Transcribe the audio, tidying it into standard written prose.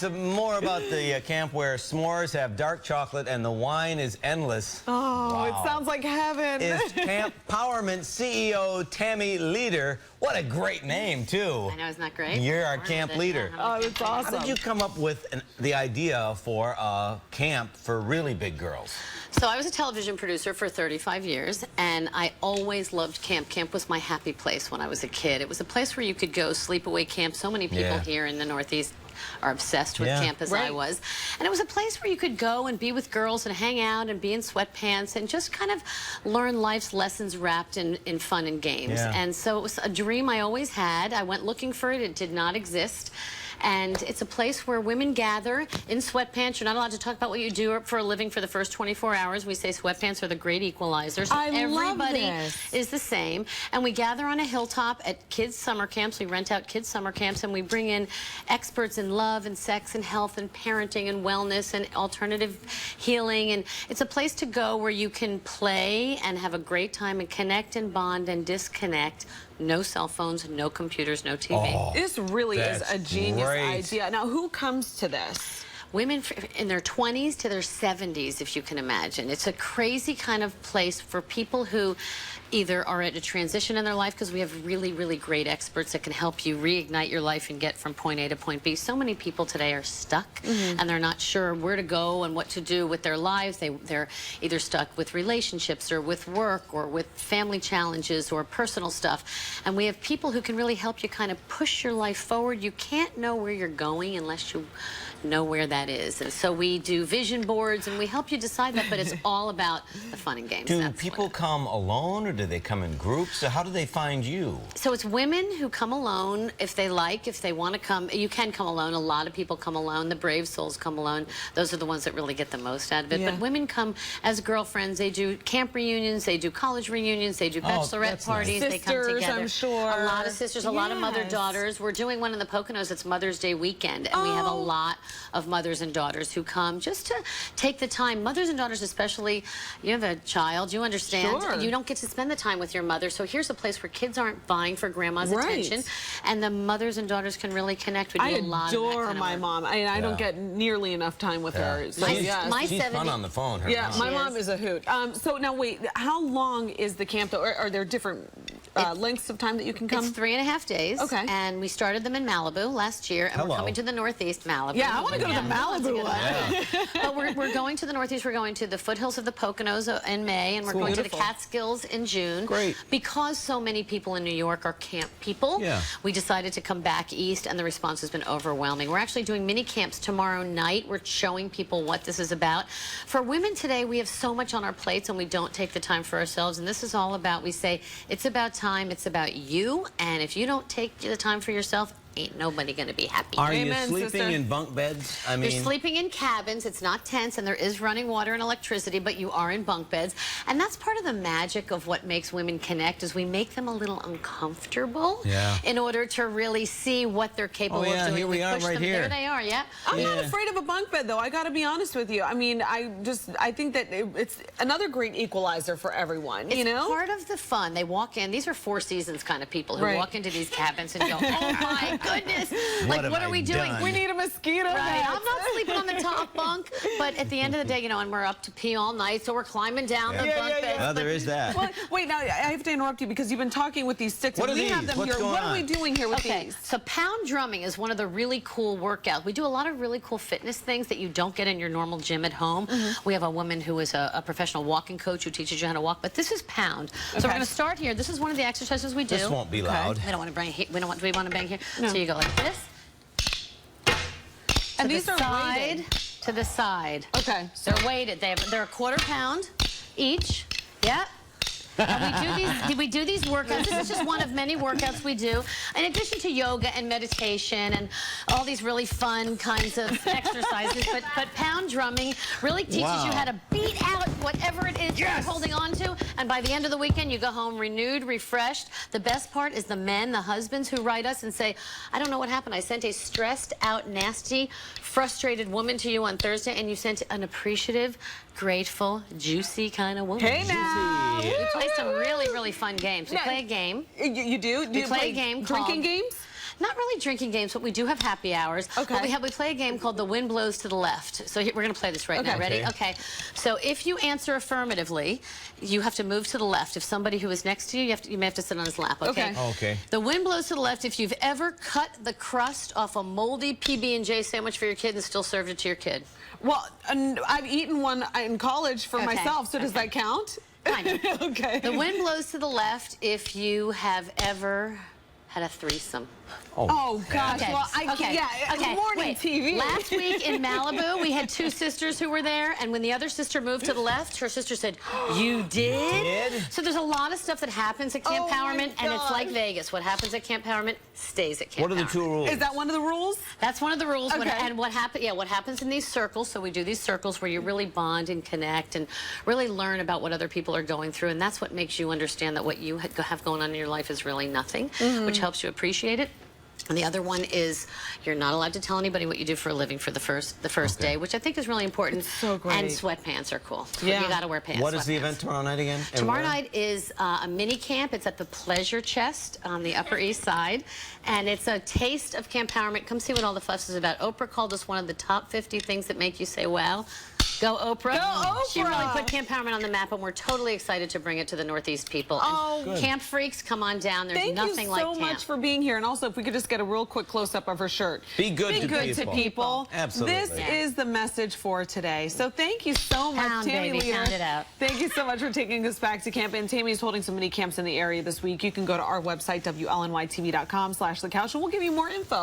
More about the camp where s'mores have dark chocolate and the wine is endless. Oh, Wow. It sounds like heaven. Is Camp Powerment CEO Tammy Leader. What a great name, too. I know, isn't that great? You're our camp leader. Oh, it's awesome. How did you come up with the idea for a camp for really big girls? So I was a television producer for 35 years, and I always loved camp. Camp was my happy place when I was a kid. It was a place where you could go sleepaway camp. So many people here in the Northeast are obsessed with camp as I was. And it was a place where you could go and be with girls and hang out and be in sweatpants and just kind of learn life's lessons wrapped in fun and games. And so it was a dream I always had. I went looking for it. It did not exist. And it's a place where women gather in sweatpants. You're not allowed to talk about what you do for a living for the first 24 hours. We say sweatpants are the great equalizer. So everybody is the same. And we gather on a hilltop at kids' summer camps. We rent out kids' summer camps, and we bring in experts in love and sex and health and parenting and wellness and alternative healing. And it's a place to go where you can play and have a great time and connect and bond and disconnect. No cell phones, no computers, no TV. Oh, this really is a genius idea. Now, who comes to this? Women in their 20s to their 70s, if you can imagine. It's a crazy kind of place for people who either are at a transition in their life, because we have really, really great experts that can help you reignite your life and get from point A to point B. So many people today are stuck, and they're not sure where to go and what to do with their lives. They're either stuck with relationships or with work or with family challenges or personal stuff. And we have people who can really help you kind of push your life forward. You can't know where you're going unless you know where that is. And so we do vision boards, and we help you decide that, but it's all about the fun and games. Do people come alone, or do they come in groups? So how do they find you? So it's women who come alone if they like, if they want to come. You can come alone. A lot of people come alone. The brave souls come alone. Those are the ones that really get the most out of it. But women come as girlfriends. They do camp reunions. They do college reunions. They do bachelorette parties. Nice. They come together. I'm sure. A lot of sisters, a lot of mother-daughters. We're doing one in the Poconos. It's Mother's Day weekend, and we have a lot of mothers and daughters who come just to take the time. Mothers and daughters especially, you have a child, you understand. You don't get to spend the time with your mother, so here's a place where kids aren't vying for grandma's attention, and the mothers and daughters can really connect with you. I adore my mom. I don't get nearly enough time with her. So she's fun on the phone. My mom is a hoot. So now wait, how long is the camp though? Are there different lengths of time that you can come? It's 3.5 days. Okay. And we started them in Malibu last year, and we're coming to the Northeast, Malibu. Yeah, I want to go to the Malibu one. But we're going to the Northeast. We're going to the foothills of the Poconos in May, and we're going to the Catskills in June. Great. Because so many people in New York are camp people, we decided to come back east, and the response has been overwhelming. We're actually doing mini camps tomorrow night. We're showing people what this is about. For women today, we have so much on our plates, and we don't take the time for ourselves, and this is all about, we say, it's about time, it's about you, and if you don't take the time for yourself, ain't nobody going to be happy. Are you sleeping in bunk beds? I mean, you're sleeping in cabins. It's not tents, and there is running water and electricity, but you are in bunk beds. And that's part of the magic of what makes women connect, is we make them a little uncomfortable in order to really see what they're capable of doing. Here we are right here. There they are, I'm not afraid of a bunk bed, though. I got to be honest with you. I mean, I think that it's another great equalizer for everyone, you know? Part of the fun. They walk in. These are Four Seasons kind of people who walk into these cabins and go, oh, my goodness, like, what are we doing? We need a mosquito net. I'm not sleeping on the top bunk, but at the end of the day, you know, and we're up to pee all night, so we're climbing down the bunk beds. Well, there is that. Well, wait, now I have to interrupt you because you've been talking with these sticks. What are these? Have them What's here. going What on? are we doing here with these? So pound drumming is one of the really cool workouts. We do a lot of really cool fitness things that you don't get in your normal gym at home. We have a woman who is a professional walking coach who teaches you how to walk, but this is pound. So we're going to start here. This is one of the exercises we do. This won't be loud. We don't want to bang. Do we want to bang here? No. So you go like this. And these are weighted to the side. Okay. They're weighted. They're a quarter pound each. Yeah. And we do these workouts. This is just one of many workouts we do. In addition to yoga and meditation and all these really fun kinds of exercises, but pound drumming really teaches you how to beat out whatever it is you're holding on to. And by the end of the weekend, you go home renewed, refreshed. The best part is the men, the husbands who write us and say, I don't know what happened. I sent a stressed out, nasty, frustrated woman to you on Thursday, and you sent an appreciative, grateful, juicy kind of woman. Hey now! We play some really, really fun games. We play a game. You do? Do you play a game drinking called games? not really drinking games, but we do have happy hours. Okay. What we play a game called The Wind Blows to the Left. So we're going to play this right now. Ready? Okay. So if you answer affirmatively, you have to move to the left. If somebody who is next to you, you may have to sit on his lap. Okay. Okay. The wind blows to the left if you've ever cut the crust off a moldy PB&J sandwich for your kid and still served it to your kid. Well, I've eaten one in college for myself, so does that count? Kind of. Okay. The wind blows to the left if you have ever had a threesome. Oh gosh. Okay. Well, morning Wait. TV. Last week in Malibu, we had two sisters who were there, and when the other sister moved to the left, her sister said, "You did?" So there's a lot of stuff that happens at Camp Powerment, and it's like Vegas. What happens at Camp Powerment stays at Camp Powerment. What are the 2 rules? Is that one of the rules? That's one of the rules. Okay. And what happens in these circles, so we do these circles where you really bond and connect and really learn about what other people are going through, and that's what makes you understand that what you have going on in your life is really nothing, which helps you appreciate it. And the other one is you're not allowed to tell anybody what you do for a living for the first day, which I think is really important. It's so great. And sweatpants are cool. Yeah. You got to wear pants. What is the event tomorrow night again? Tomorrow night is a mini camp. It's at the Pleasure Chest on the Upper East Side. And it's a taste of Camp Powerment. Come see what all the fuss is about. Oprah called us one of the top 50 things that make you say, wow. Go Oprah. Go Oprah. She really put Camp Powerment on the map, and we're totally excited to bring it to the Northeast people. And Camp Freaks, come on down. There's nothing like camp. Thank you so much for being here. And also, if we could just get a real quick close-up of her shirt. Be good to people. Absolutely. This is the message for today. So thank you so much, Tammy baby, Leader. pound it out. Thank you so much for taking us back to camp. And Tammy is holding some mini camps in the area this week. You can go to our website, WLNYTV.com/thecouch, and we'll give you more info.